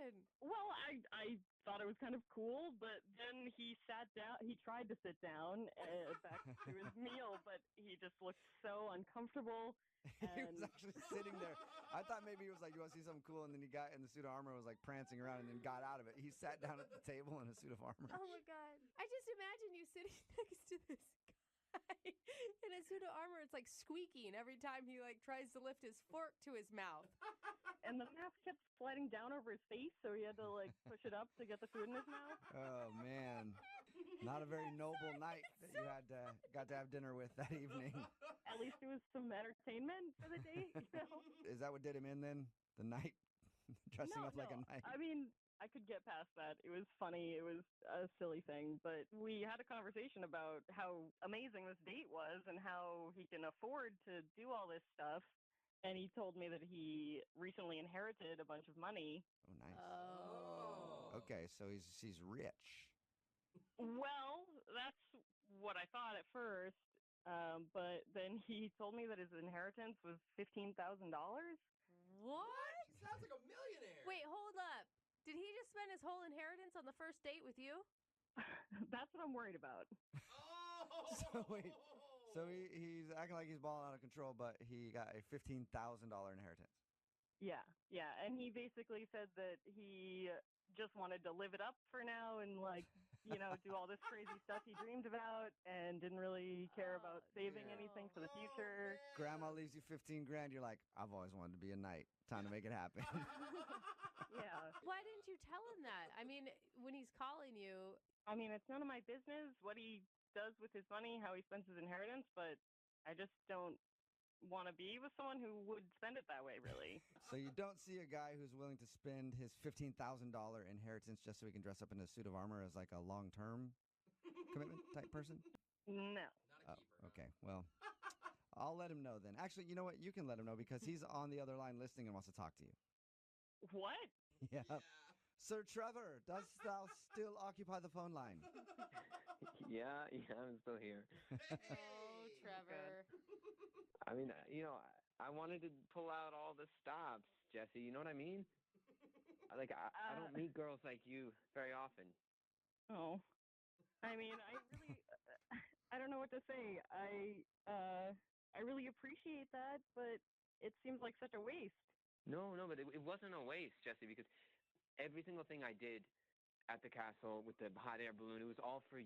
reaction? Well, I thought it was kind of cool, but then he sat down. He tried to sit down back to his meal, but he just looked so uncomfortable. He was actually sitting there. I thought maybe he was like, you want to see something cool? And then he got in the suit of armor and was like prancing around and then got out of it. He sat down at the table in a suit of armor. Oh, my God. I just imagine you sitting next to this guy in a suit of armor. It's like squeaking every time he like tries to lift his fork to his mouth. And the mask kept sliding down over his face, so he had to like push it up to get the food in his mouth. Oh, man. Not a very noble night that you got to have dinner with that evening. At least it was some entertainment for the date, you know? Is that what did him in then? The night? Dressing up like a knight? I mean, I could get past that. It was funny. It was a silly thing. But we had a conversation about how amazing this date was and how he can afford to do all this stuff. And he told me that he recently inherited a bunch of money. Oh, nice. Oh. Okay, so he's rich. Well, that's what I thought at first. But then he told me that his inheritance was $15,000. What? He sounds like a millionaire. Wait, hold up. Did he just spend his whole inheritance on the first date with you? That's what I'm worried about. Oh! So wait, so he's acting like he's balling out of control, but he got a $15,000 inheritance. Yeah. And he basically said that he just wanted to live it up for now and, like, you know, do all this crazy stuff he dreamed about and didn't really care about saving anything for the future. Grandma leaves you 15 grand. You're like, I've always wanted to be a knight. Time to make it happen. Yeah. Why didn't you tell him that? I mean, when he's calling you. I mean, it's none of my business what he does with his money, how he spends his inheritance, but I just don't want to be with someone who would spend it that way, really. So you don't see a guy who's willing to spend his $15,000 inheritance just so he can dress up in a suit of armor as like a long-term commitment type person? No. Not a keeper. huh? Okay, well, I'll let him know then. Actually, you know what? You can let him know because he's on the other line listening and wants to talk to you. What? Yeah. Sir Trevor, dost thou still occupy the phone line? Yeah, I'm still here. Oh, Trevor. I mean, I wanted to pull out all the stops, Jessie. You know what I mean? Like, I don't meet girls like you very often. Oh. I mean, I don't know what to say. I really appreciate that, but it seems like such a waste. No, but it wasn't a waste, Jessie, because every single thing I did at the castle with the hot air balloon, it was all for you.